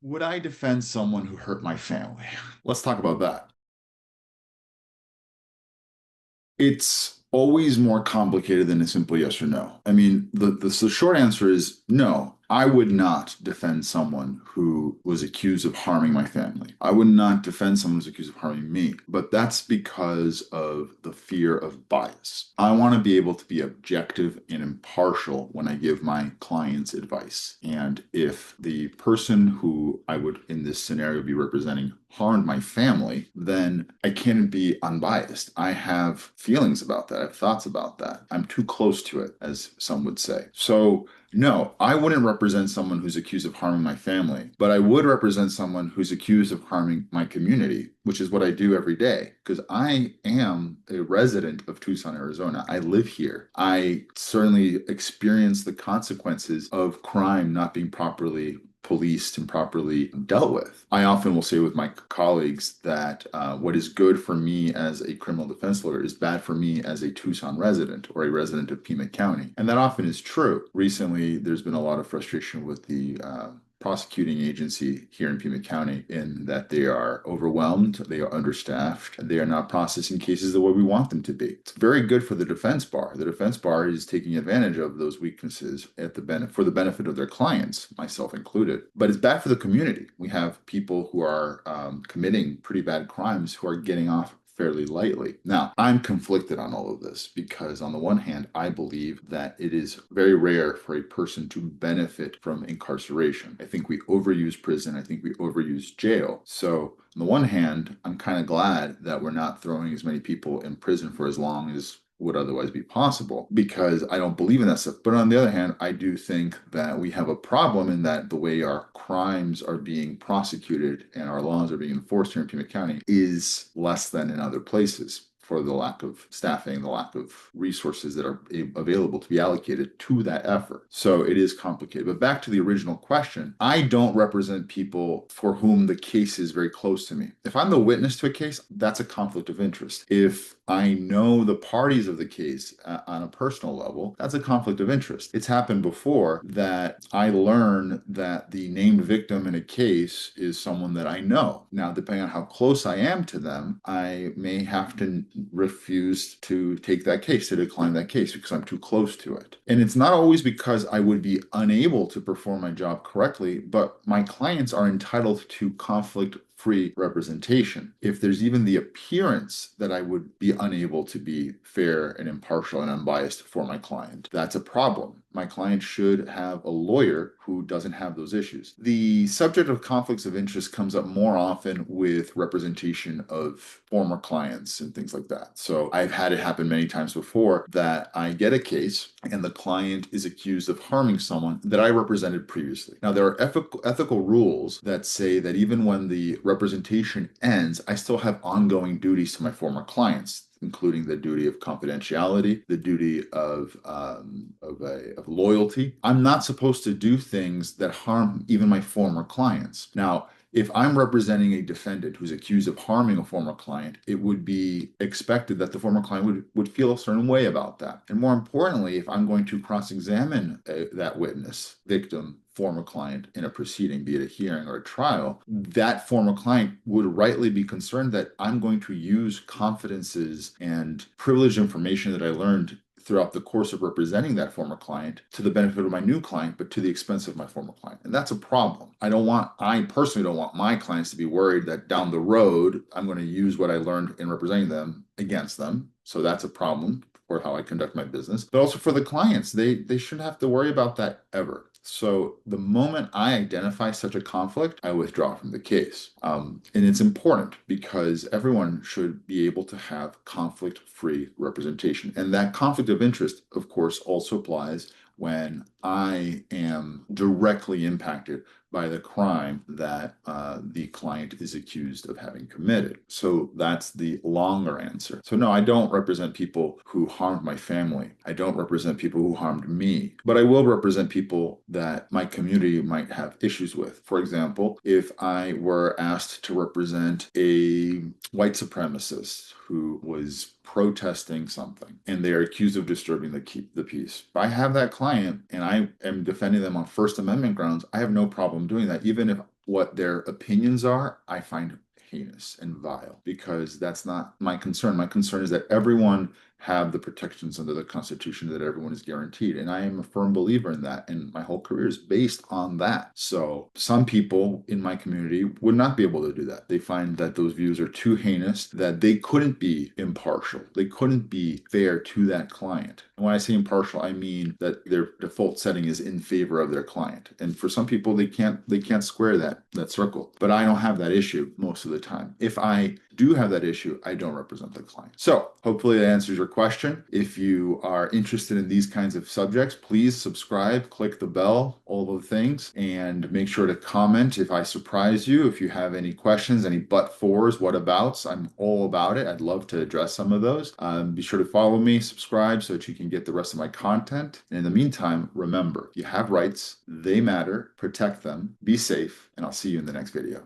Would I defend someone who hurt my family? Let's talk about that. It's always more complicated than a simple yes or no. I mean, the short answer is no. I would not defend someone who was accused of harming my family. I would not defend someone who's accused of harming me, but that's because of the fear of bias. I want to be able to be objective and impartial when I give my clients advice. And if the person who I would, in this scenario, be representing harmed my family, then I can't be unbiased. I have feelings about that. I have thoughts about that. I'm too close to it, as some would say. So, no, I wouldn't represent someone who's accused of harming my family, but I would represent someone who's accused of harming my community, which is what I do every day because I am a resident of Tucson, Arizona. I live here. I certainly experience the consequences of crime not being properly policed and properly dealt with. I often will say with my colleagues that what is good for me as a criminal defense lawyer is bad for me as a Tucson resident or a resident of Pima County. And that often is true. Recently, there's been a lot of frustration with the prosecuting agency here in Pima County in that they are overwhelmed, they are understaffed, and they are not processing cases the way we want them to be. It's very good for the defense bar. The defense bar is taking advantage of those weaknesses for the benefit of their clients, myself included. But it's bad for the community. We have people who are committing pretty bad crimes who are getting off fairly lightly. Now, I'm conflicted on all of this because, on the one hand, I believe that it is very rare for a person to benefit from incarceration. I think we overuse prison. I think we overuse jail. So, on the one hand, I'm kind of glad that we're not throwing as many people in prison for as long as would otherwise be possible because I don't believe in that stuff. But on the other hand, I do think that we have a problem in that the way our crimes are being prosecuted and our laws are being enforced here in Pima County is less than in other places for the lack of staffing, the lack of resources that are available to be allocated to that effort. So it is complicated. But back to the original question, I don't represent people for whom the case is very close to me. If I'm the witness to a case, that's a conflict of interest. If I know the parties of the case on a personal level, that's a conflict of interest. It's happened before that I learn that the named victim in a case is someone that I know. Now, depending on how close I am to them, I may have to refuse to take that case, to decline that case because I'm too close to it. And it's not always because I would be unable to perform my job correctly, but my clients are entitled to conflict-free representation. If there's even the appearance that I would be unable to be fair and impartial and unbiased for my client, that's a problem. My client should have a lawyer who doesn't have those issues. The subject of conflicts of interest comes up more often with representation of former clients and things like that. So I've had it happen many times before that I get a case and the client is accused of harming someone that I represented previously. Now, there are ethical rules that say that even when the representation ends, I still have ongoing duties to my former clients, including the duty of confidentiality, the duty of loyalty. I'm not supposed to do things that harm even my former clients. Now, if I'm representing a defendant who's accused of harming a former client, it would be expected that the former client would feel a certain way about that. And more importantly, if I'm going to cross-examine that witness, victim, former client in a proceeding, be it a hearing or a trial, that former client would rightly be concerned that I'm going to use confidences and privileged information that I learned throughout the course of representing that former client to the benefit of my new client, but to the expense of my former client. And that's a problem. I personally don't want my clients to be worried that down the road, I'm going to use what I learned in representing them against them. So that's a problem for how I conduct my business, but also for the clients. They shouldn't have to worry about that ever. So the moment I identify such a conflict, I withdraw from the case. And it's important because everyone should be able to have conflict-free representation. And that conflict of interest, of course, also applies when I am directly impacted by the crime that the client is accused of having committed. So that's the longer answer. So no, I don't represent people who harmed my family. I don't represent people who harmed me, but I will represent people that my community might have issues with. For example, if I were asked to represent a white supremacist who was protesting something and they are accused of disturbing the peace. If I have that client and I am defending them on First Amendment grounds, I have no problem doing that, even if what their opinions are, I find heinous and vile, because that's not my concern. My concern is that everyone have the protections under the Constitution that everyone is guaranteed. And I am a firm believer in that. And my whole career is based on that. So some people in my community would not be able to do that. They find that those views are too heinous, that they couldn't be impartial. They couldn't be fair to that client. And when I say impartial, I mean that their default setting is in favor of their client. And for some people, they can't square that circle. But I don't have that issue most of the time. If I do have that issue, I don't represent the client. So hopefully that answers your question. If you are interested in these kinds of subjects, please subscribe, click the bell, all the things, and make sure to comment if I surprise you. If you have any questions, any but-fors, what-abouts, I'm all about it. I'd love to address some of those. Be sure to follow me, subscribe, so that you can get the rest of my content. And in the meantime, remember, you have rights, they matter, protect them, be safe, and I'll see you in the next video.